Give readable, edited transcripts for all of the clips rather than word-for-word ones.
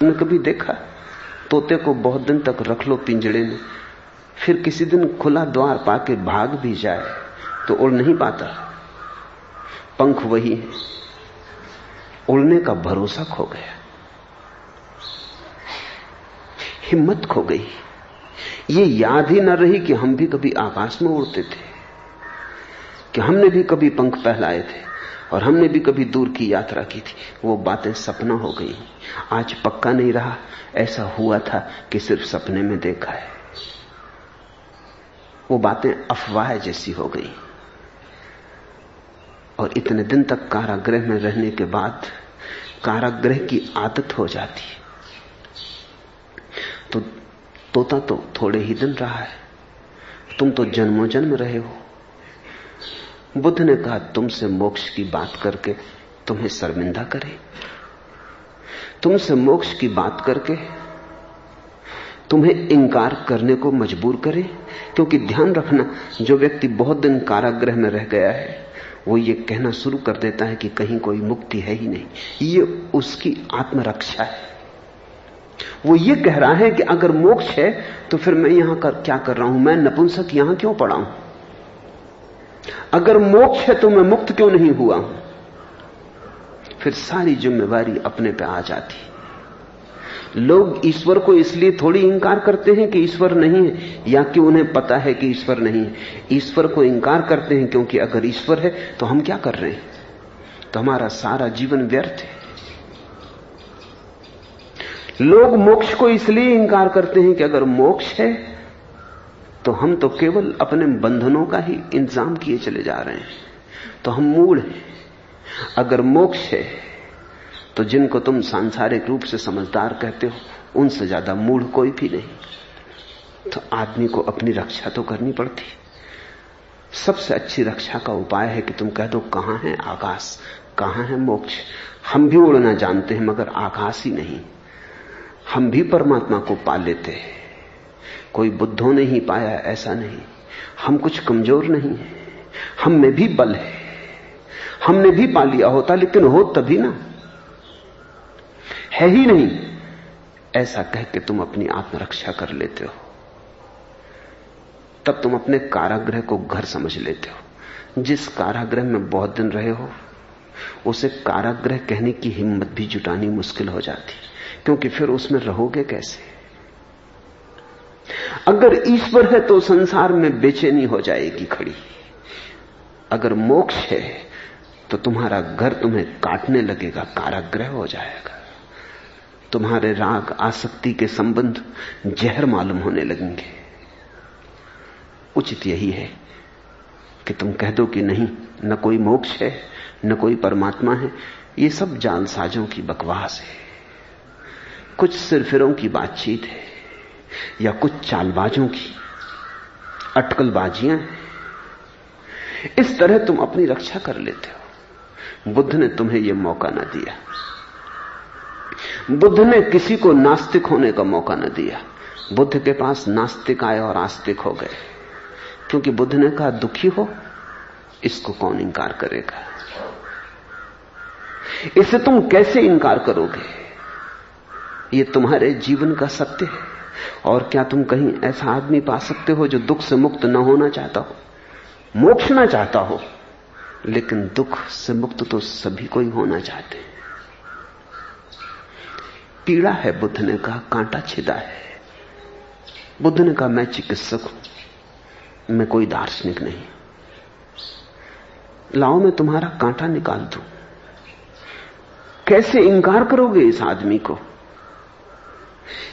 तुमने कभी देखा तोते को बहुत दिन तक रख लो पिंजड़े में, फिर किसी दिन खुला द्वार पाके भाग भी जाए तो उड़ नहीं पाता। पंख वही है, उड़ने का भरोसा खो गया, हिम्मत खो गई। ये याद ही न रही कि हम भी कभी आकाश में उड़ते थे, कि हमने भी कभी पंख फैलाए थे और हमने भी कभी दूर की यात्रा की थी। वो बातें सपना हो गई, आज पक्का नहीं रहा ऐसा हुआ था कि सिर्फ सपने में देखा है। वो बातें अफवाह जैसी हो गई। और इतने दिन तक कारागृह में रहने के बाद कारागृह की आदत हो जाती है। तो तोता तो थोड़े ही दिन रहा है, तुम तो जन्मों जन्म रहे हो। बुद्ध ने कहा तुमसे मोक्ष की बात करके तुम्हें शर्मिंदा करे, तुमसे मोक्ष की बात करके तुम्हें इंकार करने को मजबूर करे। क्योंकि ध्यान रखना, जो व्यक्ति बहुत दिन कारागृह में रह गया है वो ये कहना शुरू कर देता है कि कहीं कोई मुक्ति है ही नहीं। ये उसकी आत्मरक्षा है। वो ये कह रहा है कि अगर मोक्ष है तो फिर मैं यहां क्या कर रहा हूं, मैं नपुंसक यहां क्यों पड़ा हूं। अगर मोक्ष है तो मैं मुक्त क्यों नहीं हुआ हूं। फिर सारी जिम्मेवारी अपने पे आ जाती। लोग ईश्वर को इसलिए थोड़ी इंकार करते हैं कि ईश्वर नहीं है, या कि उन्हें पता है कि ईश्वर नहीं है। ईश्वर को इंकार करते हैं क्योंकि अगर ईश्वर है तो हम क्या कर रहे हैं, तो हमारा सारा जीवन व्यर्थ है। लोग मोक्ष को इसलिए इंकार करते हैं कि अगर मोक्ष है तो हम तो केवल अपने बंधनों का ही इंतजाम किए चले जा रहे हैं, तो हम मूढ़ हैं। अगर मोक्ष है तो जिनको तुम सांसारिक रूप से समझदार कहते हो उनसे ज्यादा मूढ़ कोई भी नहीं। तो आदमी को अपनी रक्षा तो करनी पड़ती। सबसे अच्छी रक्षा का उपाय है कि तुम कह दो कहां है आकाश, कहां है मोक्ष। हम भी उड़ना जानते हैं मगर आकाश ही नहीं। हम भी परमात्मा को पा लेते हैं, कोई बुद्धों ने ही पाया ऐसा नहीं। हम कुछ कमजोर नहीं है, हम में भी बल है। हमने भी पा लिया होता, लेकिन हो तभी ना, है ही नहीं। ऐसा कह के तुम अपनी आत्मरक्षा कर लेते हो, तब तुम अपने कारागृह को घर समझ लेते हो। जिस कारागृह में बहुत दिन रहे हो उसे कारागृह कहने की हिम्मत भी जुटानी मुश्किल हो जाती, क्योंकि फिर उसमें रहोगे कैसे। अगर ईश्वर है तो संसार में बेचैनी हो जाएगी खड़ी। अगर मोक्ष है तो तुम्हारा घर तुम्हें काटने लगेगा, कारागृह हो जाएगा। तुम्हारे राग आसक्ति के संबंध जहर मालूम होने लगेंगे। उचित यही है कि तुम कह दो कि नहीं, न कोई मोक्ष है न कोई परमात्मा है। ये सब जालसाजों की बकवास है, कुछ सिरफिरों की बातचीत है या कुछ चालबाजों की अटकलबाजियां हैं। इस तरह तुम अपनी रक्षा कर लेते हो। बुद्ध ने तुम्हें यह मौका न दिया। बुद्ध ने किसी को नास्तिक होने का मौका न दिया। बुद्ध के पास नास्तिक आए और आस्तिक हो गए, क्योंकि बुद्ध ने कहा दुखी हो, इसको कौन इंकार करेगा। इसे तुम कैसे इंकार करोगे, ये तुम्हारे जीवन का सत्य है। और क्या तुम कहीं ऐसा आदमी पा सकते हो जो दुख से मुक्त न होना चाहता हो, मोक्ष ना चाहता हो, लेकिन दुख से मुक्त तो सभी को ही होना चाहते हैं। पीड़ा है, बुद्ध ने कहा, कांटा छिदा है। बुद्ध ने कहा मैं चिकित्सक हूं, मैं कोई दार्शनिक नहीं। लाओ मैं तुम्हारा कांटा निकाल दूं। कैसे इंकार करोगे इस आदमी को।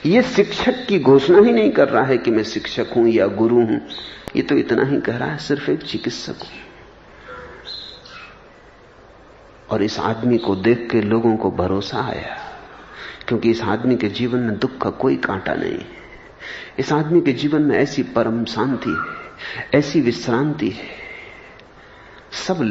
यह शिक्षक की घोषणा ही नहीं कर रहा है कि मैं शिक्षक हूं या गुरु हूं, ये तो इतना ही कह रहा है सिर्फ एक चिकित्सक हूं। और इस आदमी को देख के लोगों को भरोसा आया, क्योंकि इस आदमी के जीवन में दुख का कोई कांटा नहीं है। इस आदमी के जीवन में ऐसी परम शांति है, ऐसी विश्रांति है। सब